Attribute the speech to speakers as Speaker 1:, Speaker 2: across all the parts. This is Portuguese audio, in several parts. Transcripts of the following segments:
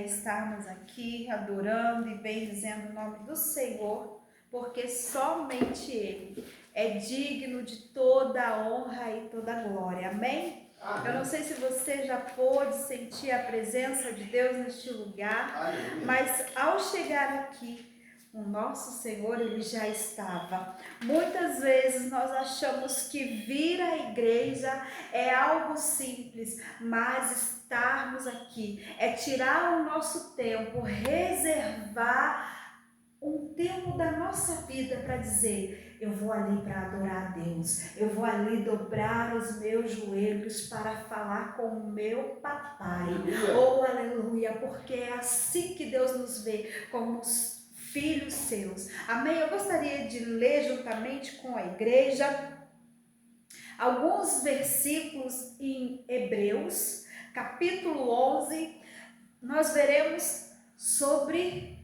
Speaker 1: estarmos aqui adorando e bendizendo o nome do Senhor, porque somente Ele é digno de toda a honra e toda a glória. Amém? Eu não sei se você já pôde sentir a presença de Deus neste lugar, mas ao chegar aqui, o nosso Senhor, Ele já estava. Muitas vezes nós achamos que vir à igreja é algo simples, mas estarmos aqui é tirar o nosso tempo, reservar um tempo da nossa vida para dizer: eu vou ali para adorar a Deus, eu vou ali dobrar os meus joelhos para falar com o meu papai. Oh, aleluia, porque é assim que Deus nos vê, como os filhos seus. Amém? Eu gostaria de ler juntamente com a igreja alguns versículos em Hebreus, capítulo 11. Nós veremos sobre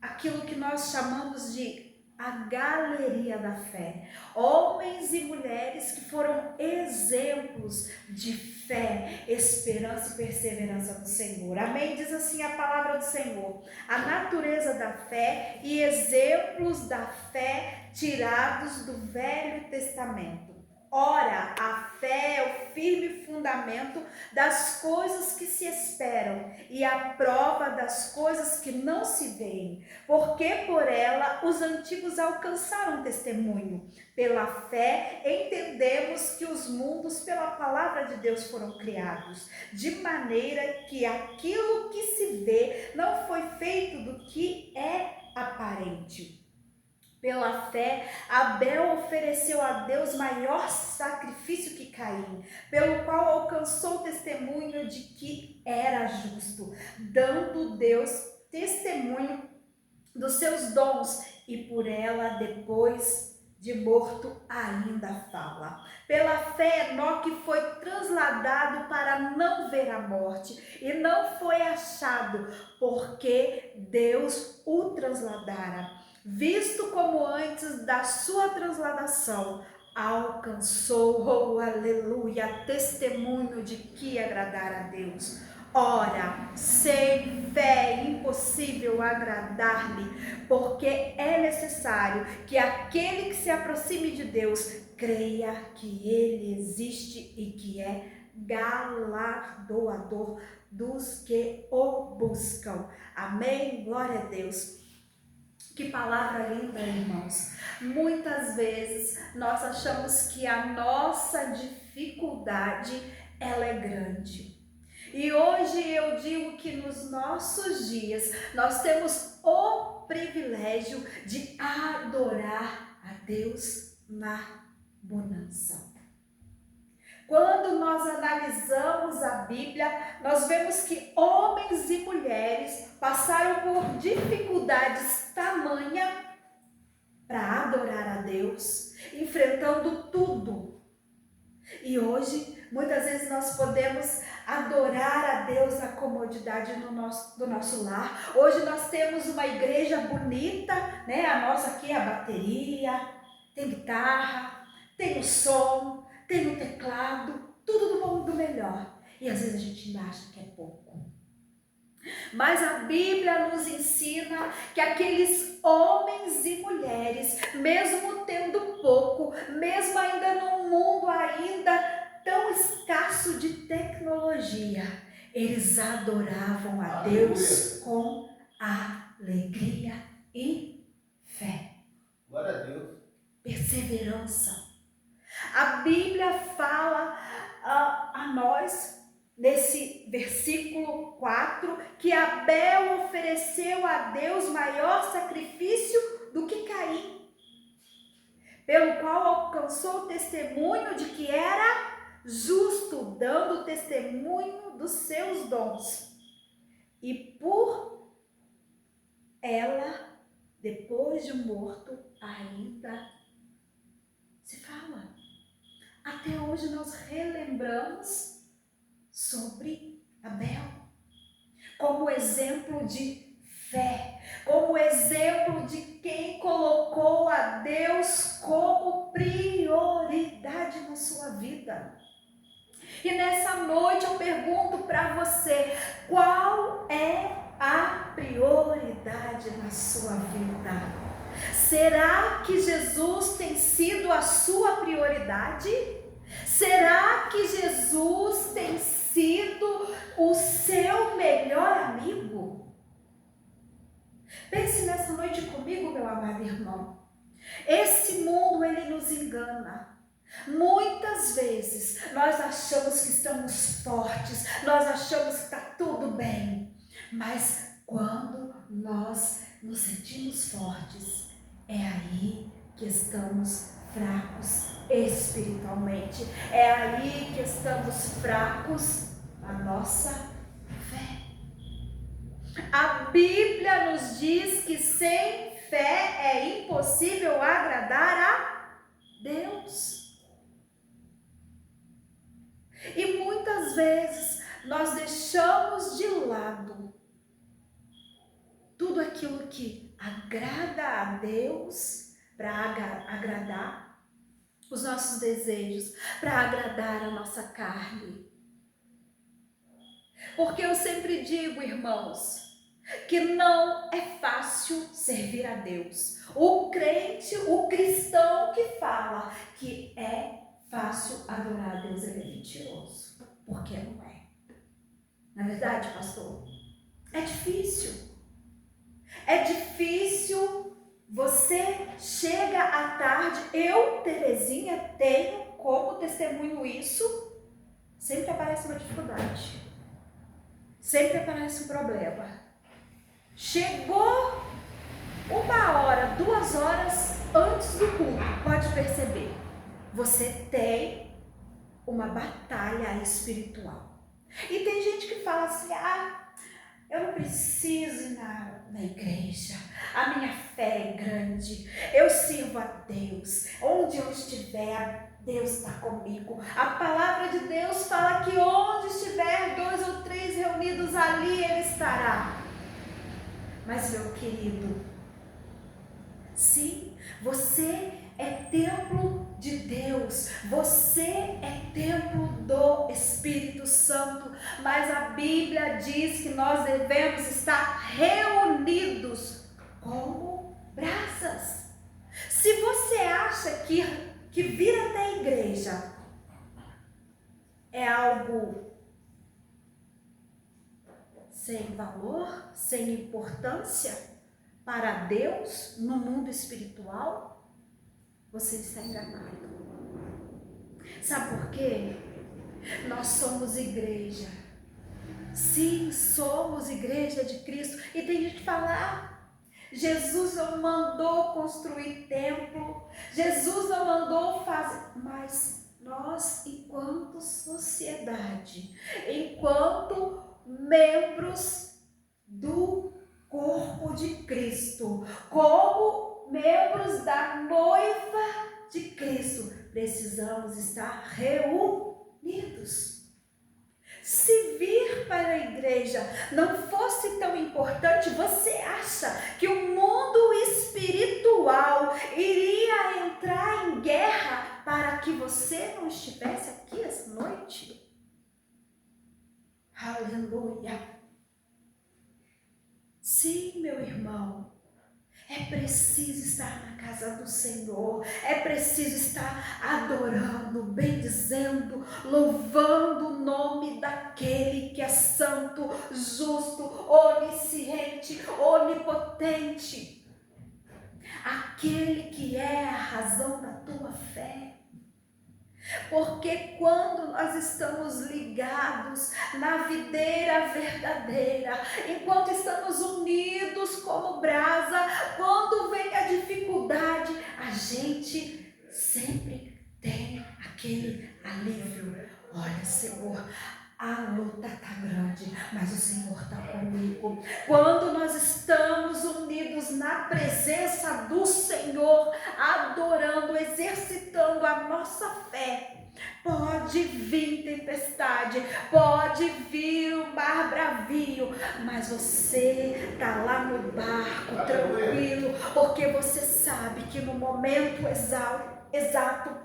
Speaker 1: aquilo que nós chamamos de a galeria da fé. Homens e mulheres que foram exemplos de fé, esperança e perseverança no Senhor. Amém? Diz assim a palavra do Senhor: a natureza da fé e exemplos da fé tirados do Velho Testamento. Ora, a fé é o firme fundamento das coisas que se esperam e a prova das coisas que não se veem, porque por ela os antigos alcançaram testemunho. Pela fé entendemos que os mundos pela palavra de Deus foram criados, de maneira que aquilo que se vê não foi feito do que é aparente. Pela fé, Abel ofereceu a Deus maior sacrifício que Caim, pelo qual alcançou o testemunho de que era justo, dando Deus testemunho dos seus dons, e por ela, depois de morto, ainda fala. Pela fé, Enoque foi trasladado para não ver a morte, e não foi achado, porque Deus o trasladara. Visto como antes da sua transladação, alcançou, oh aleluia, testemunho de que agradara a Deus. Ora, sem fé é impossível agradar-lhe, porque é necessário que aquele que se aproxime de Deus creia que Ele existe e que é galardoador dos que o buscam. Amém? Glória a Deus. Que palavra linda, irmãos. Muitas vezes nós achamos que a nossa dificuldade ela é grande. E hoje eu digo que nos nossos dias nós temos o privilégio de adorar a Deus na bonança. Quando nós analisamos a Bíblia, nós vemos que homens e mulheres passaram por dificuldades tamanha para adorar a Deus, enfrentando tudo. E hoje, muitas vezes nós podemos adorar a Deus na comodidade do nosso lar. Hoje nós temos uma igreja bonita, né? A nossa aqui é a bateria, tem guitarra, tem o som, tem o teclado, tudo do bom, do melhor. E às vezes a gente ainda acha que é pouco. Mas a Bíblia nos ensina que aqueles homens e mulheres, mesmo tendo pouco, mesmo ainda num mundo ainda tão escasso de tecnologia, eles adoravam a Deus com alegria e fé.
Speaker 2: Glória a Deus.
Speaker 1: Perseverança. A Bíblia fala a nós, nesse versículo 4, que Abel ofereceu a Deus maior sacrifício do que Caim, pelo qual alcançou o testemunho de que era justo, dando testemunho dos seus dons. E por ela, depois de morto, ainda se fala. Até hoje nós relembramos sobre Abel como exemplo de fé, como exemplo de quem colocou a Deus como prioridade na sua vida. E nessa noite eu pergunto para você, qual é prioridade na sua vida? Será que Jesus tem sido a sua prioridade? Será que Jesus tem sido o seu melhor amigo? Pense nessa noite comigo, meu amado irmão. Esse mundo, ele nos engana. Muitas vezes nós achamos que estamos fortes, nós achamos que está tudo bem, mas quando nós nos sentimos fortes, é aí que estamos fracos espiritualmente, é aí que estamos fracos na nossa fé. A Bíblia nos diz que sem fé é impossível agradar a Deus. E muitas vezes nós deixamos de lado tudo aquilo que agrada a Deus para agradar os nossos desejos, para agradar a nossa carne. Porque eu sempre digo, irmãos, que não é fácil servir a Deus. O crente, o cristão que fala que é fácil adorar a Deus, ele é mentiroso, porque não é. Na verdade, pastor, é difícil. É difícil, você chega à tarde, eu, Terezinha, tenho como testemunho isso, sempre aparece uma dificuldade, sempre aparece um problema. Chegou 1 hora, 2 horas antes do culto, pode perceber, você tem uma batalha espiritual. E tem gente que fala assim, eu não preciso ir na igreja, a minha fé é grande, eu sirvo a Deus, onde eu estiver, Deus está comigo. A palavra de Deus fala que onde estiver 2 ou 3 reunidos, ali Ele estará. Mas, meu querido, sim, você é templo de Deus, você é templo do Espírito Santo, mas a Bíblia diz que nós devemos estar reunidos como brasas. Se você acha que vir até a igreja é algo sem valor, sem importância para Deus no mundo espiritual, você está enganado. Sabe por quê? Nós somos igreja. Sim, somos igreja de Cristo. E tem gente que fala, Jesus não mandou construir templo, Jesus não mandou fazer, mas nós, enquanto sociedade, enquanto membros do corpo de Cristo, como membros da noiva de Cristo, precisamos estar reunidos. Se vir para a igreja não fosse tão importante, você acha que o mundo espiritual iria entrar em guerra para que você não estivesse aqui essa noite? Aleluia! Sim, meu irmão, é preciso estar na casa do Senhor, é preciso estar adorando, bendizendo, louvando o nome daquele que é santo, justo, onisciente, onipotente, aquele que é a razão da tua fé. Porque quando nós estamos ligados na videira verdadeira, enquanto estamos unidos como brasa, quando vem a dificuldade, a gente sempre tem aquele alívio. Olha, Senhor, a luta está grande, mas o Senhor está comigo. Quando nós estamos unidos na presença do Senhor, adorando, exercitando a nossa fé, pode vir tempestade, pode vir um mar bravio, mas você está lá no barco, tranquilo, porque você sabe que no momento exato,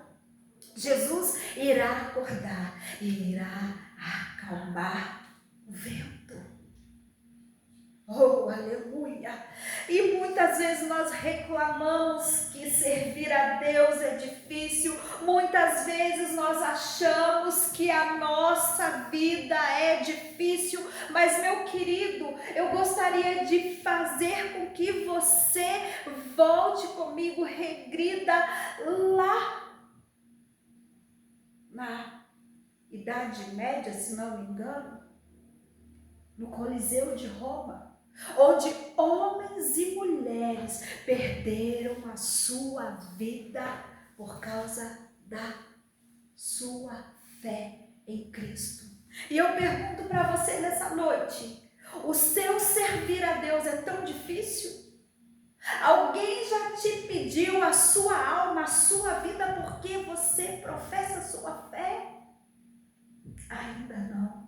Speaker 1: Jesus irá acordar e irá acalmar o vento. Oh, aleluia! E muitas vezes nós reclamamos que servir a Deus é difícil, muitas vezes nós achamos que a nossa vida é difícil, mas meu querido, eu gostaria de fazer com que você volte comigo, regrida lá na Idade Média, se não me engano, no Coliseu de Roma, onde homens e mulheres perderam a sua vida por causa da sua fé em Cristo. E eu pergunto para você nessa noite, o seu servir a Deus é tão difícil? Alguém já te pediu a sua alma, a sua vida porque você professa a sua fé? Ainda não.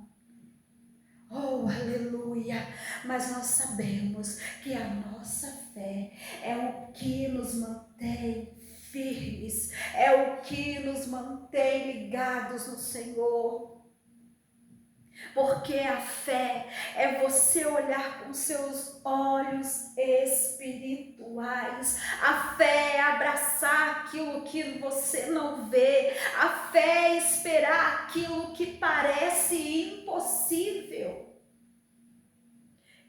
Speaker 1: Oh, aleluia! Mas nós sabemos que a nossa fé é o que nos mantém firmes, é o que nos mantém ligados no Senhor. Porque a fé é você olhar com seus olhos espirituais. A fé é abraçar aquilo que você não vê. A fé é esperar aquilo que parece impossível.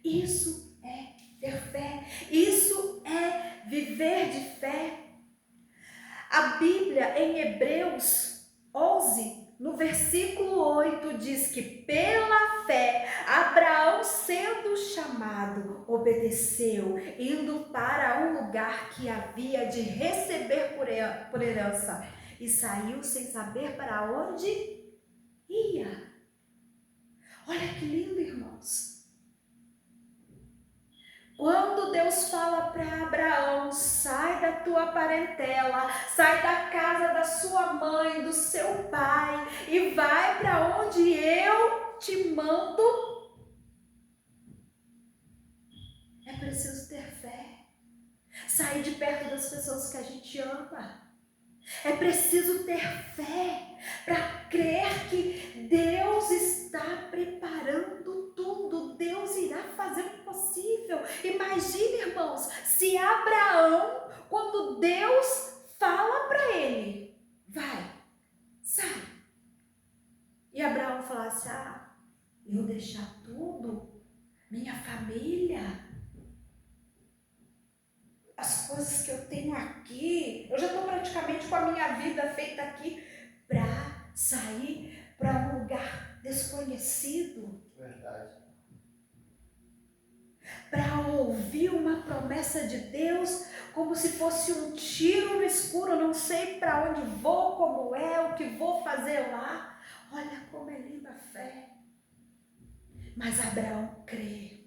Speaker 1: Isso é ter fé. Isso é viver de fé. A Bíblia em Hebreus 11, no versículo 8, diz que pela fé, Abraão, sendo chamado, obedeceu, indo para um lugar que havia de receber por herança, e saiu sem saber para onde ia. Olha que lindo, irmãos. Quando Deus fala para Abraão, sai da tua parentela, sai da casa da sua mãe, do seu pai e vai para onde eu te mando, é preciso ter fé. Sair de perto das pessoas que a gente ama. É preciso ter fé para crer que Deus está preparando tudo. Deus irá fazer o possível. Imagine, irmãos, se Abraão, quando Deus fala para ele, vai, sai. E Abraão falasse, eu deixar tudo, minha família, as coisas que eu tenho aqui, eu já estou praticamente com a minha vida feita aqui, para sair para um lugar desconhecido.
Speaker 2: Verdade.
Speaker 1: Para ouvir uma promessa de Deus como se fosse um tiro no escuro, não sei para onde vou, como é, o que vou fazer lá. Olha como é linda a fé. Mas Abraão crê.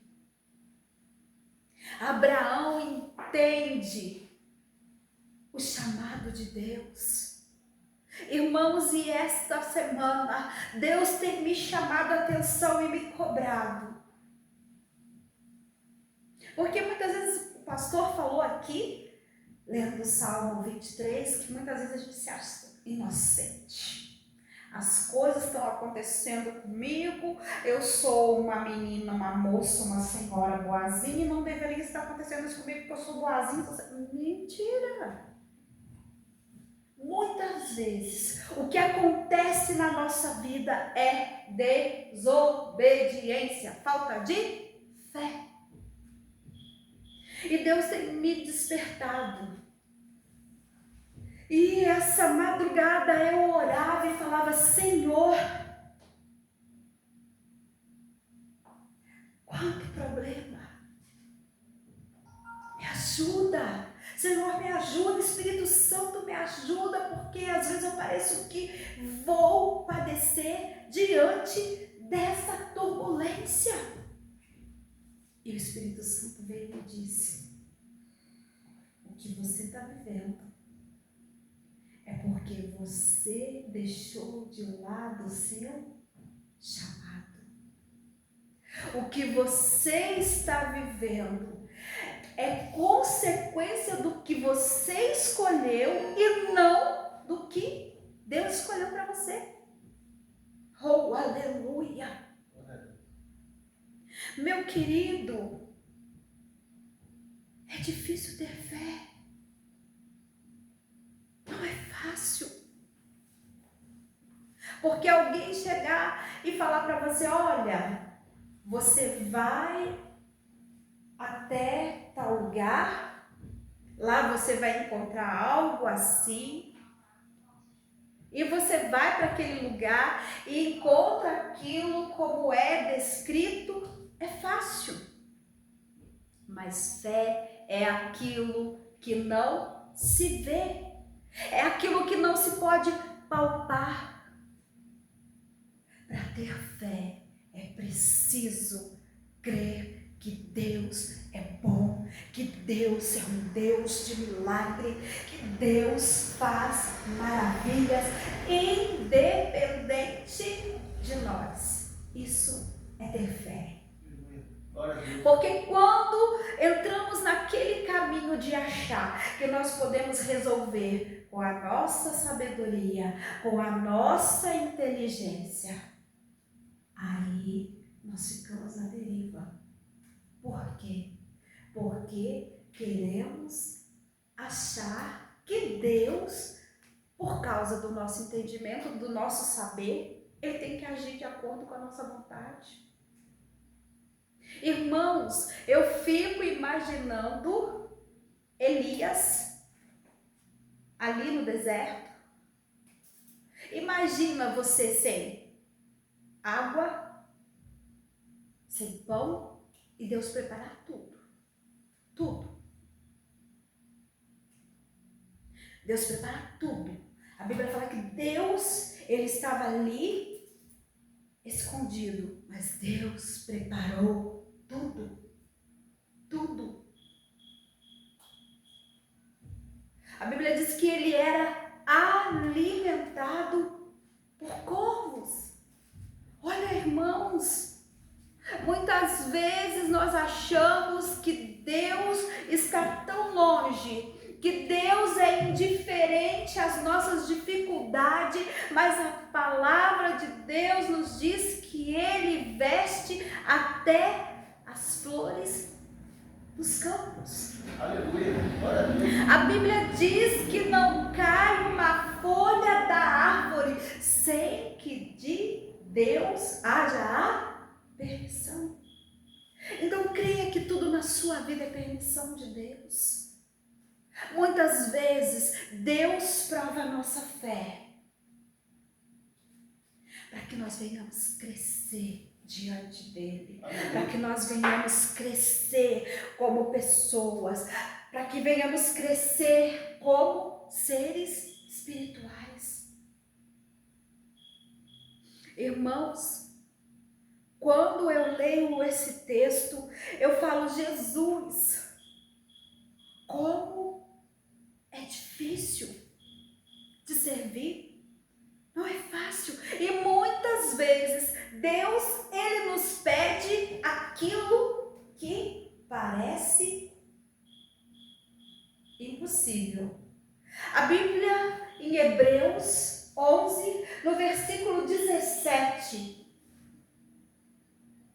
Speaker 1: Abraão entende o chamado de Deus. Irmãos, e esta semana Deus tem me chamado a atenção e me cobrado. Porque muitas vezes o pastor falou aqui, lendo o Salmo 23, que muitas vezes a gente se acha inocente. As coisas estão acontecendo comigo, eu sou uma menina, uma moça, uma senhora boazinha e não deveria estar acontecendo isso comigo porque eu sou boazinha. Mentira! Muitas vezes o que acontece na nossa vida é desobediência, falta de fé. E Deus tem me despertado. E essa madrugada eu orava e falava, Senhor, quanto problema, me ajuda, Senhor, me ajuda, Espírito Santo me ajuda, porque às vezes eu pareço que vou padecer diante dessa turbulência. E o Espírito Santo veio e me disse, o que você está vivendo é porque você deixou de lado o seu chamado. O que você está vivendo é consequência do que você escolheu e não do que Deus escolheu para você. Oh, aleluia! Meu querido, É difícil ter fé. Não é fácil. Porque alguém chegar e falar para você, olha, você vai até tal lugar, lá você vai encontrar algo assim, e você vai para aquele lugar e encontra aquilo como é descrito, é fácil. Mas fé é aquilo que não se vê, é aquilo que não se pode palpar. Para ter fé é preciso crer que Deus é bom, que Deus é um Deus de milagre, que Deus faz maravilhas independente de nós. Isso é ter fé. Porque quando entramos naquele caminho de achar que nós podemos resolver com a nossa sabedoria, com a nossa inteligência, aí nós ficamos à deriva. Por quê? Porque queremos achar que Deus, por causa do nosso entendimento, do nosso saber, Ele tem que agir de acordo com a nossa vontade. Irmãos, eu fico imaginando Elias ali no deserto. Imagina você sem água, sem pão, e Deus preparar tudo. Tudo. Deus prepara tudo. A Bíblia fala que Deus, Ele estava ali escondido, mas Deus preparou tudo. Tudo. A Bíblia diz que Ele era alimentado por corvos. Olha, irmãos, muitas vezes nós achamos que Deus está tão longe, que Deus é indiferente às nossas dificuldades, mas a palavra de Deus nos diz que Ele veste até as flores dos campos.
Speaker 2: Aleluia. Glória a Deus.
Speaker 1: A Bíblia diz que não cai uma folha da árvore sem que de Deus haja a permissão. Então creia que tudo na sua vida é permissão de Deus. Muitas vezes Deus prova a nossa fé para que nós venhamos crescer diante dele, para que nós venhamos crescer como pessoas, para que venhamos crescer como seres espirituais. Irmãos, quando eu leio esse texto, eu falo, Jesus, como é difícil de servir. Não é fácil. E muitas vezes Deus, Ele nos pede aquilo que parece impossível. A Bíblia em Hebreus 11, no versículo 17,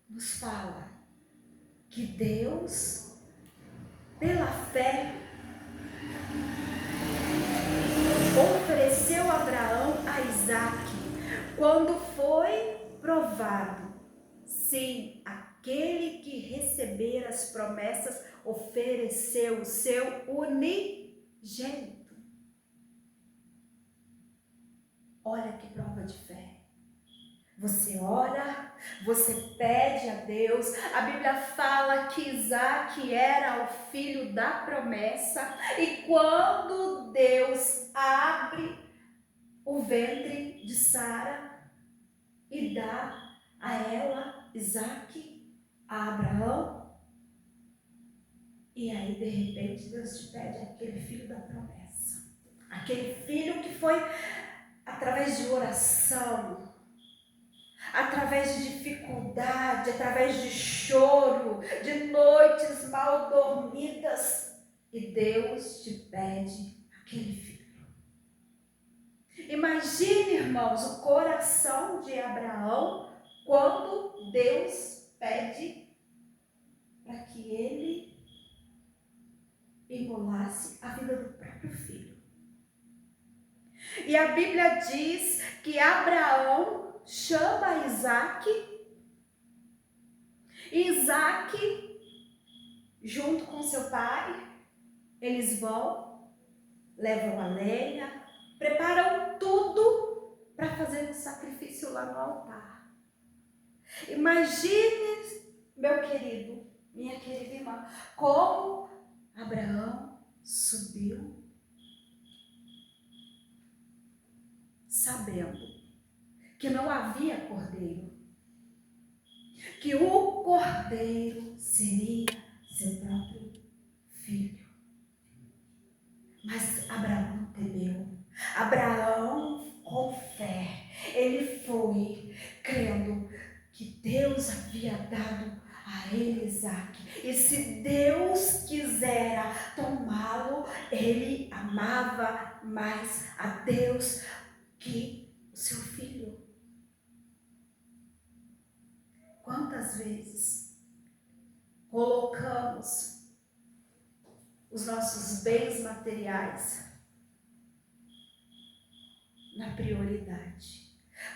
Speaker 1: nos fala que Deus, pela fé, ofereceu Abraão a Isaac, quando foi provado. Sim, aquele que recebera as promessas ofereceu o seu unigênito. Olha que prova de fé. Você ora, você pede a Deus. A Bíblia fala que Isaac era o filho da promessa. E quando Deus abre o ventre de Sara e dá a ela, Isaac, a Abraão, e aí de repente Deus te pede aquele filho da promessa. Aquele filho que foi através de oração, através de dificuldade, através de choro, de noites mal dormidas, e Deus te pede aquele filho. Imagine, irmãos, o coração de Abraão quando Deus pede para que ele imolasse a vida do próprio filho. E a Bíblia diz que Abraão chama Isaac. Isaac, junto com seu pai, eles vão, levam a lenha, preparam tudo para fazer um sacrifício lá no altar. Imagine, meu querido, minha querida irmã, como Abraão subiu sabendo que não havia cordeiro, que o cordeiro seria seu próprio filho. Mas Abraão não temeu. Abraão, com fé, ele foi crendo que Deus havia dado a ele Isaac. E se Deus quisera tomá-lo, ele amava mais a Deus que o seu filho. Quantas vezes colocamos os nossos bens materiais na prioridade?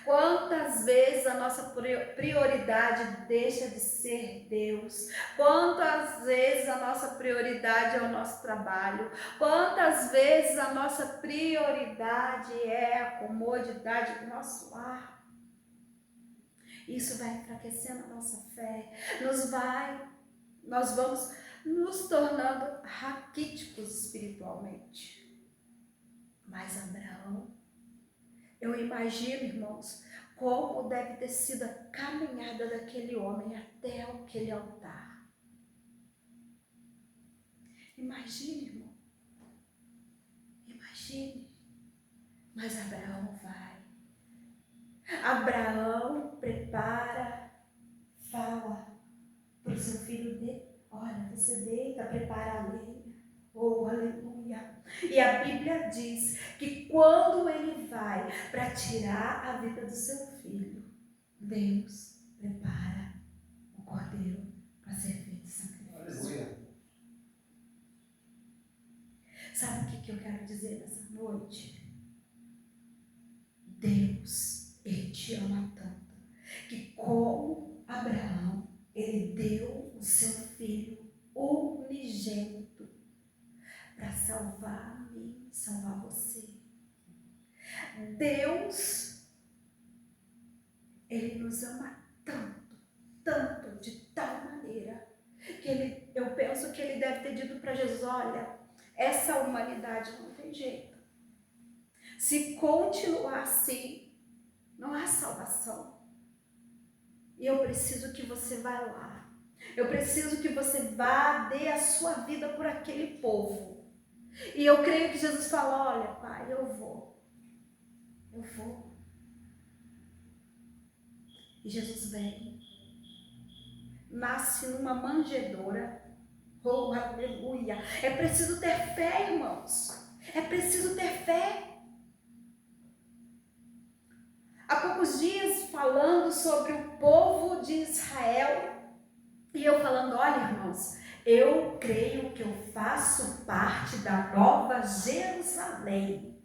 Speaker 1: Quantas vezes a nossa prioridade deixa de ser Deus? Quantas vezes a nossa prioridade é o nosso trabalho? Quantas vezes a nossa prioridade é a comodidade do nosso lar? Isso vai enfraquecendo a nossa fé, nós vamos nos tornando raquíticos espiritualmente. Mas Abraão, eu imagino, irmãos, como deve ter sido a caminhada daquele homem até aquele altar. Imagine, irmão. Imagine. Mas Abraão vai. Abraão prepara, fala para o seu filho dele: olha, você deita, prepara a lenha. Oh, aleluia! E a Bíblia diz que quando ele vai para tirar a vida do seu filho, Deus prepara o cordeiro para ser feito sacrifício. Sabe o que eu quero dizer nessa noite? Deus, Ele te ama tanto, que como Abraão, Ele deu o seu filho unigênito para salvar a mim, salvar você. Deus, Ele nos ama tanto, tanto, de tal maneira, que eu penso que Ele deve ter dito para Jesus: olha, essa humanidade não tem jeito. Se continuar assim, não há salvação. E eu preciso que você vá lá. Eu preciso que você vá, dê a sua vida por aquele povo. E eu creio que Jesus fala: olha, Pai, eu vou. E Jesus vem. Nasce numa manjedoura. Oh, aleluia. É preciso ter fé, irmãos. É preciso ter fé. Há poucos dias falando sobre o povo de Israel, e eu falando: olha, irmãos, eu creio que eu faço parte da Nova Jerusalém.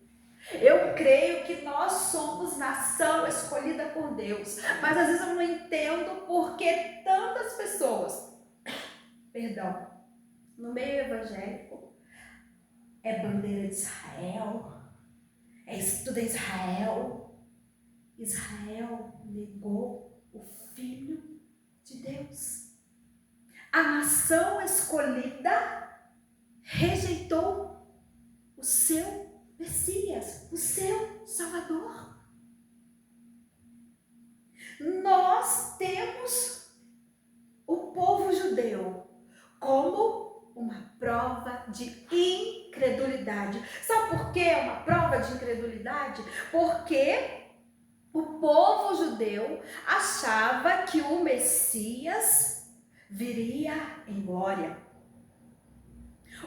Speaker 1: Eu creio que nós somos nação escolhida por Deus, mas às vezes eu não entendo por que tantas pessoas, no meio evangélico, é bandeira de Israel, tudo é Israel. Israel negou o Filho de Deus. A nação escolhida rejeitou o seu Messias, o seu Salvador. Nós temos o povo judeu como uma prova de incredulidade. Sabe por que é uma prova de incredulidade? Porque o povo judeu achava que o Messias viria em glória.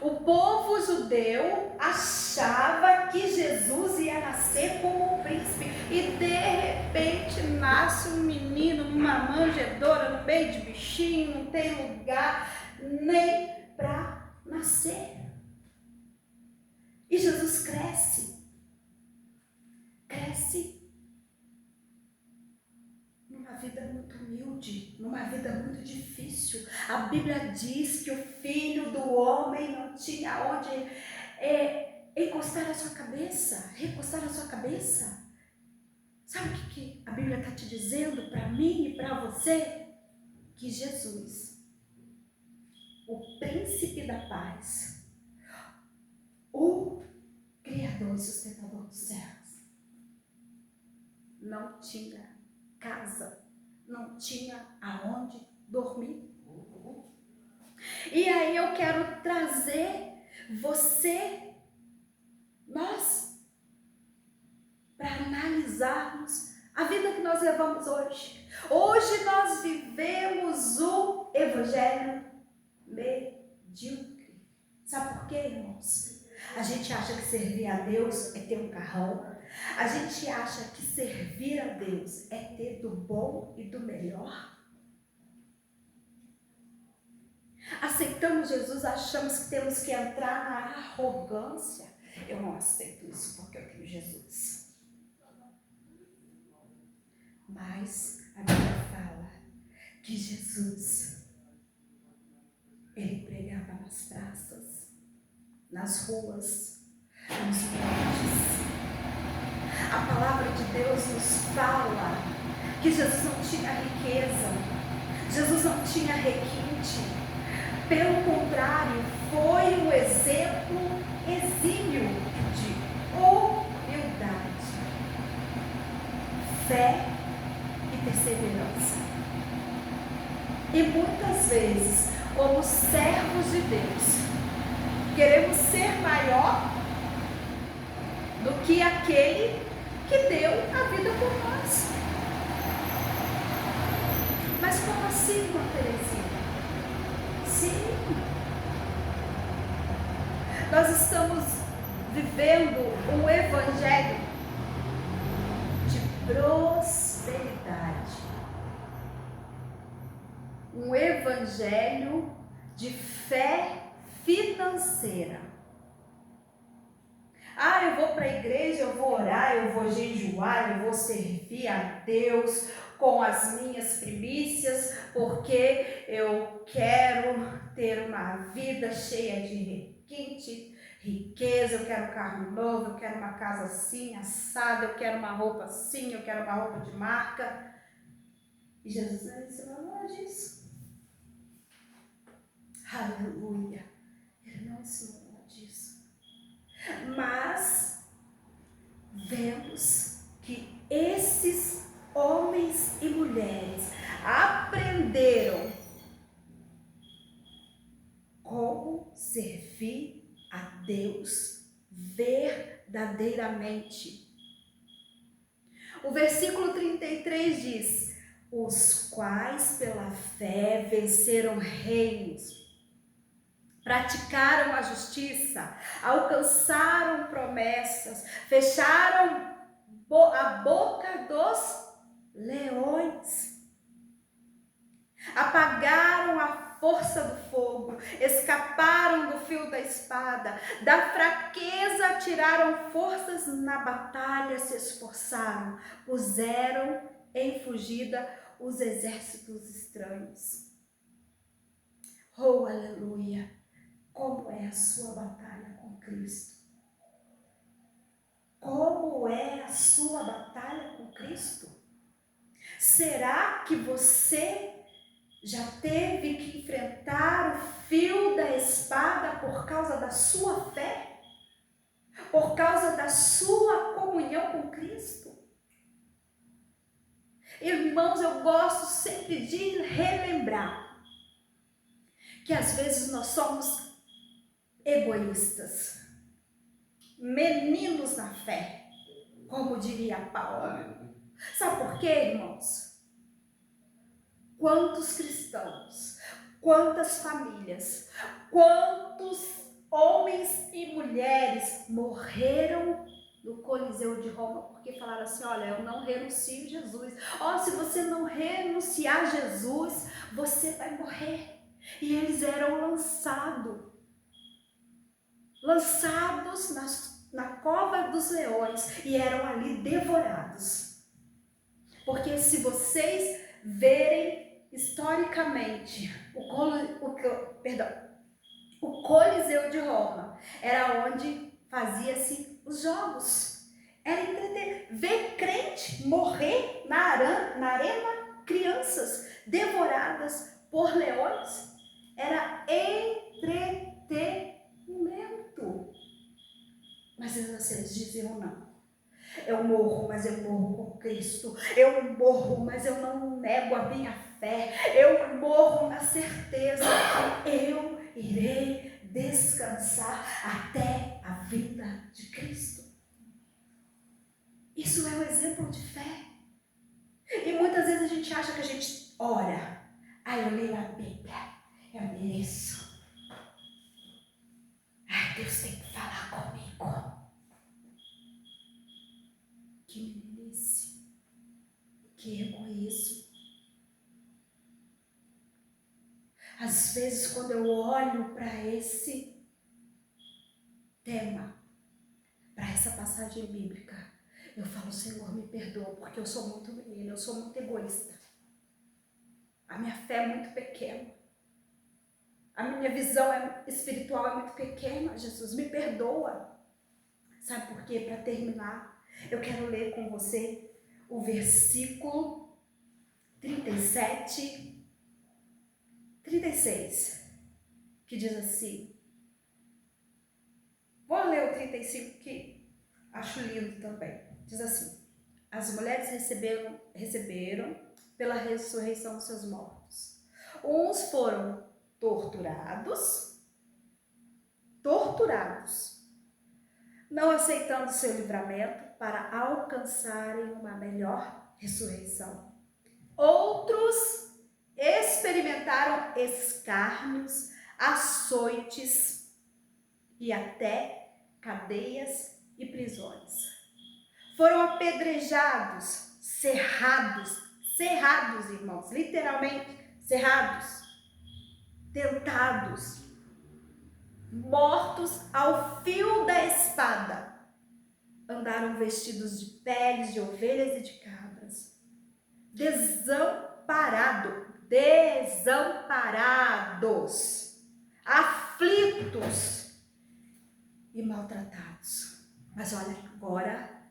Speaker 1: O povo judeu achava que Jesus ia nascer como um príncipe. E de repente nasce um menino numa manjedoura, no meio de bichinho, não tem lugar nem para nascer. vida muito difícil. A Bíblia diz que o Filho do Homem não tinha onde encostar a sua cabeça, recostar a sua cabeça. Sabe o que a Bíblia está te dizendo para mim e para você? Que Jesus, o príncipe da paz, o Criador e sustentador dos céus, não tinha casa, não tinha aonde dormir. E aí eu quero trazer nós, para analisarmos a vida que nós levamos hoje. Hoje nós vivemos o evangelho medíocre. Sabe por quê, irmãos? A gente acha que servir a Deus é ter um carrão. A gente acha que servir a Deus é ter do bom e do melhor. Aceitamos Jesus, achamos que temos que entrar na arrogância. Eu não aceito isso porque eu tenho Jesus. Mas a Bíblia fala que Jesus, ele pregava nas praças, nas ruas, nos montes. A palavra de Deus nos fala que Jesus não tinha riqueza, Jesus não tinha requinte. Pelo contrário, foi um exemplo exímio de humildade, fé e perseverança. E muitas vezes, como servos de Deus, queremos ser maior do que aquele que deu a vida por nós. Mas como assim, irmã Terezinha? Sim, nós estamos vivendo um evangelho de prosperidade, um evangelho de fé financeira. Eu vou para a igreja, eu vou orar, eu vou jejuar, eu vou servir a Deus com as minhas primícias, porque eu quero ter uma vida cheia de requinte, riqueza, eu quero um carro novo, eu quero uma casa assim, assada, eu quero uma roupa assim, eu quero uma roupa de marca. E Jesus não ensinou nada disso. Aleluia. Ele não ensinou nada disso. Mas vemos que esses homens e mulheres aprenderam como servir a Deus verdadeiramente. O versículo 33 diz: os quais pela fé venceram reinos, praticaram a justiça, alcançaram promessas, fecharam a boca dos leões, apagaram a força do fogo, escaparam do fio da espada, da fraqueza tiraram forças na batalha, se esforçaram, puseram em fugida os exércitos estranhos. Oh, aleluia! Como é a sua batalha com Cristo? Como é a sua batalha com Cristo? Será que você já teve que enfrentar o fio da espada por causa da sua fé? Por causa da sua comunhão com Cristo? Irmãos, eu gosto sempre de relembrar que às vezes nós somos egoístas, meninos na fé, como diria Paulo. Sabe por quê, irmãos? Quantos cristãos, quantas famílias, quantos homens e mulheres morreram no Coliseu de Roma porque falaram assim: olha, eu não renuncio a Jesus. Se você não renunciar a Jesus, você vai morrer. E eles eram lançados na cova dos leões e eram ali devorados. Porque se vocês verem historicamente, o Coliseu de Roma era onde fazia-se os jogos. Era entreter. Ver crente morrer na arena, crianças devoradas por leões, era entretenimento. Mas eles diziam não. Eu morro, mas eu morro com Cristo. Eu morro, mas eu não nego a minha fé. Eu morro na certeza que eu irei descansar até a vinda de Cristo. Isso é um exemplo de fé. E muitas vezes a gente acha que a gente ora. Eu leio a Bíblia. Eu mereço. Deus tem que falar comigo. Que meninice, que egoísmo. Às vezes, quando eu olho para esse tema, para essa passagem bíblica, eu falo, Senhor, me perdoa, porque eu sou muito menina, eu sou muito egoísta. A minha fé é muito pequena. A minha visão espiritual é muito pequena. Jesus, me perdoa. Sabe por quê? Para terminar, eu quero ler com você o versículo 37, 36, que diz assim. Vou ler o 35 que acho lindo também. Diz assim: as mulheres receberam pela ressurreição dos seus mortos. Uns foram torturados, não aceitando seu livramento para alcançarem uma melhor ressurreição. Outros experimentaram escárnios, açoites e até cadeias e prisões. Foram apedrejados, cerrados, irmãos, literalmente cerrados, tentados, mortos ao fio da espada. Andaram vestidos de peles de ovelhas e de cabras, desamparados, aflitos e maltratados. Mas olha agora,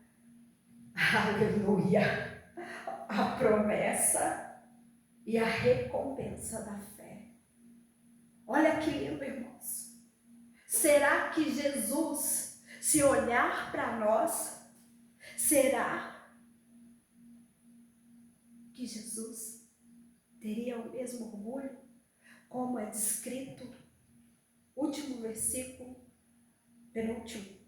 Speaker 1: aleluia, a promessa e a recompensa da fé. Olha que lindo, irmãos. Será que Jesus, se olhar para nós, será que Jesus teria o mesmo orgulho, como é descrito, último versículo, penúltimo,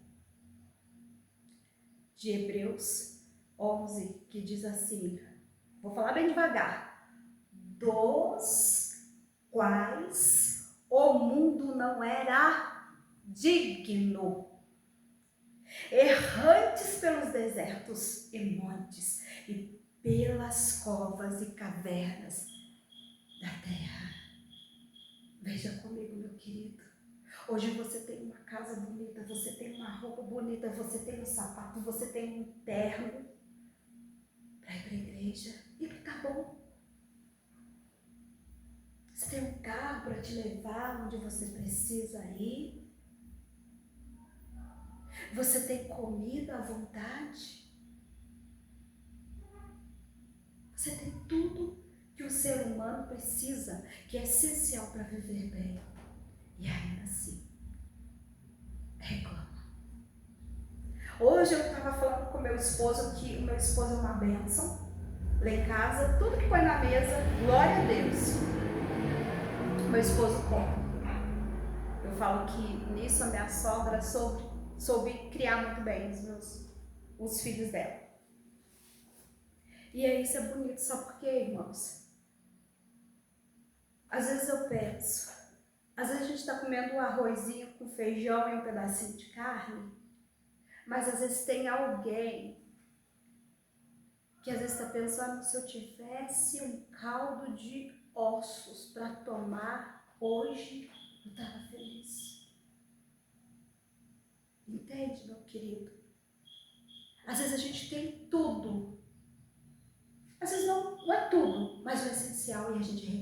Speaker 1: de Hebreus 11, que diz assim, vou falar bem devagar, dos quais o mundo não era digno, errantes pelos desertos e montes e pelas covas e cavernas da terra. Veja comigo, meu querido. Hoje você tem uma casa bonita, você tem uma roupa bonita, você tem um sapato, você tem um terno para ir para a igreja e tá bom. Você tem um carro para te levar onde você precisa ir. Você tem comida à vontade. Você tem tudo que o ser humano precisa, que é essencial para viver bem. E ainda assim, reclama. Hoje eu estava falando com o meu esposo que o meu esposo é uma bênção. Lá em casa, tudo que põe na mesa, glória a Deus. Meu esposo come. Eu falo que nisso a minha sogra soube criar muito bem os filhos dela. E aí isso é bonito, sabe por quê, irmãos? Às vezes eu penso, às vezes a gente está comendo um arrozinho com feijão e um pedacinho de carne, mas às vezes tem alguém que às vezes está pensando, se eu tivesse um caldo de ossos para tomar hoje, eu estava feliz. Entende, meu querido? Às vezes a gente tem tudo. Às vezes não é tudo, mas o essencial e a gente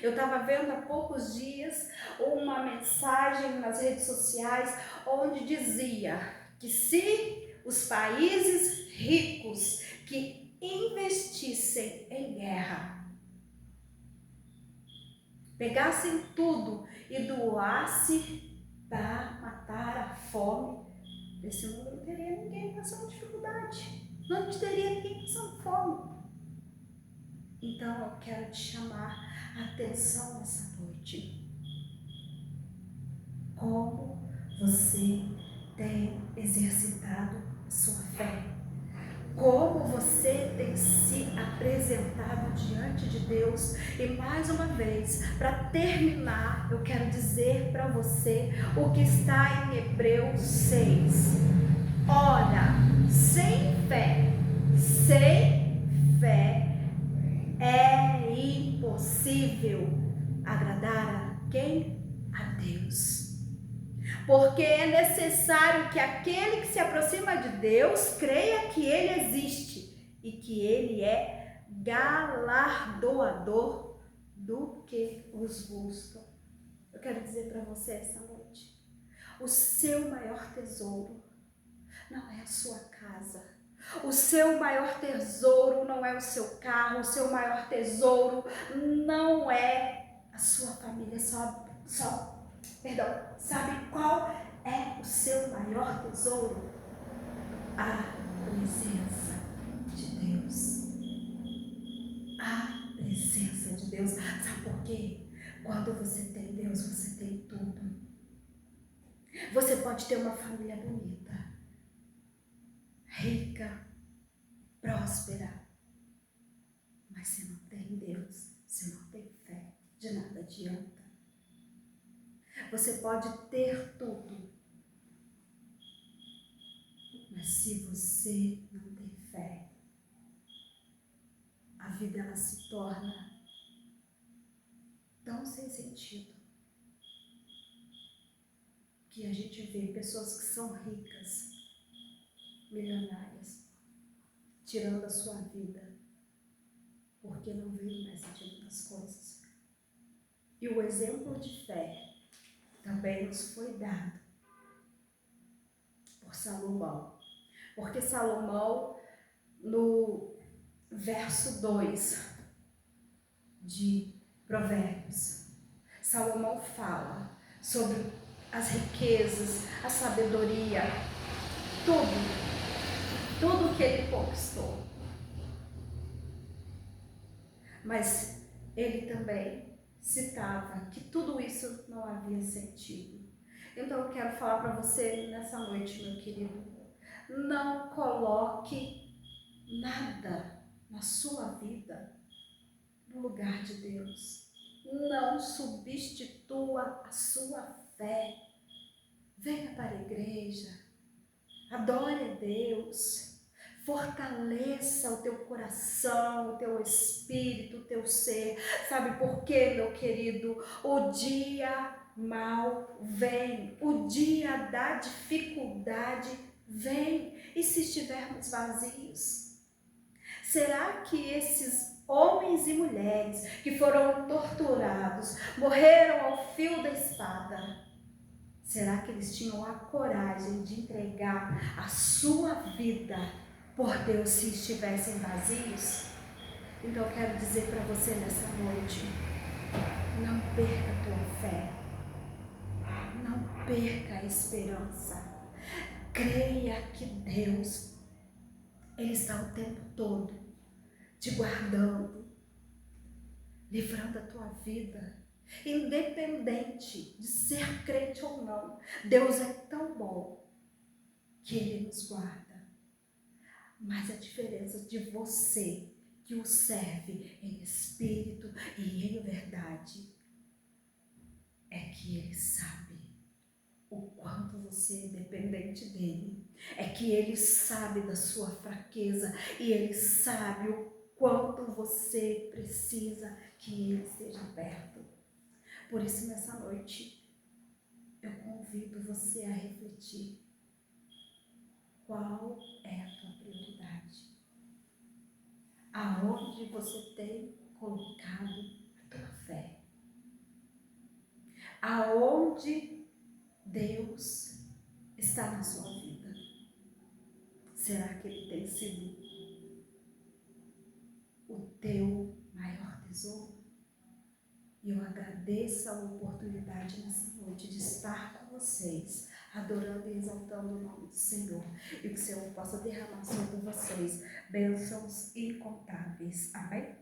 Speaker 1: Eu estava vendo há poucos dias uma mensagem nas redes sociais onde dizia que se os países ricos que investissem em guerra, pegassem tudo e doassem para matar a fome, esse mundo não teria ninguém passando dificuldade, não teria ninguém passando fome. Então eu quero te chamar a atenção nessa noite. Como você tem exercitado a sua fé? Como você tem se apresentado diante de Deus? E mais uma vez, para terminar, eu quero dizer para você o que está em Hebreus 6. Olha, sem fé é impossível agradar a quem? A Deus. Porque é necessário que aquele que se aproxima de Deus creia que Ele existe e que Ele é galardoador do que os buscam. Eu quero dizer para você essa noite, o seu maior tesouro não é a sua casa. O seu maior tesouro não é o seu carro. O seu maior tesouro não é a sua família. Sabe qual é o seu maior tesouro? A presença de Deus. A presença de Deus. Sabe por quê? Quando você tem Deus, você tem tudo. Você pode ter uma família bonita, rica, próspera, mas se não tem Deus, se não tem fé, de nada adianta. Você pode ter tudo, mas se você não tem fé, a vida ela se torna tão sem sentido que a gente vê pessoas que são ricas, milionárias, tirando a sua vida porque não vê mais sentido nas coisas. E o exemplo de fé também nos foi dado por Salomão. Porque Salomão, no verso 2 de Provérbios, Salomão fala sobre as riquezas, a sabedoria, tudo que ele conquistou. Mas ele também citava que tudo isso não havia sentido. Então eu quero falar para você nessa noite, meu querido, não coloque nada na sua vida no lugar de Deus. Não substitua a sua fé. Venha para a igreja, adore a Deus, fortaleça o teu coração, o teu espírito, o teu ser. Sabe por quê, meu querido? O dia mal vem, o dia da dificuldade vem. E se estivermos vazios? Será que esses homens e mulheres que foram torturados, morreram ao fio da espada, será que eles tinham a coragem de entregar a sua vida por Deus se estivessem vazios? Então eu quero dizer para você nessa noite, não perca a tua fé, não perca a esperança. Creia que Deus, Ele está o tempo todo te guardando, livrando a tua vida, independente de ser crente ou não. Deus é tão bom que Ele nos guarda. Mas a diferença de você que o serve em espírito e em verdade é que Ele sabe o quanto você é dependente dEle. É que Ele sabe da sua fraqueza e Ele sabe o quanto você precisa que Ele esteja perto. Por isso, nessa noite, eu convido você a refletir. Qual é a tua prioridade? Aonde você tem colocado a tua fé? Aonde Deus está na sua vida? Será que Ele tem sido o teu maior tesouro? E eu agradeço a oportunidade nessa noite de estar com vocês, adorando e exaltando o nome do Senhor. E que o Senhor possa derramar sobre vocês bênçãos incontáveis. Amém?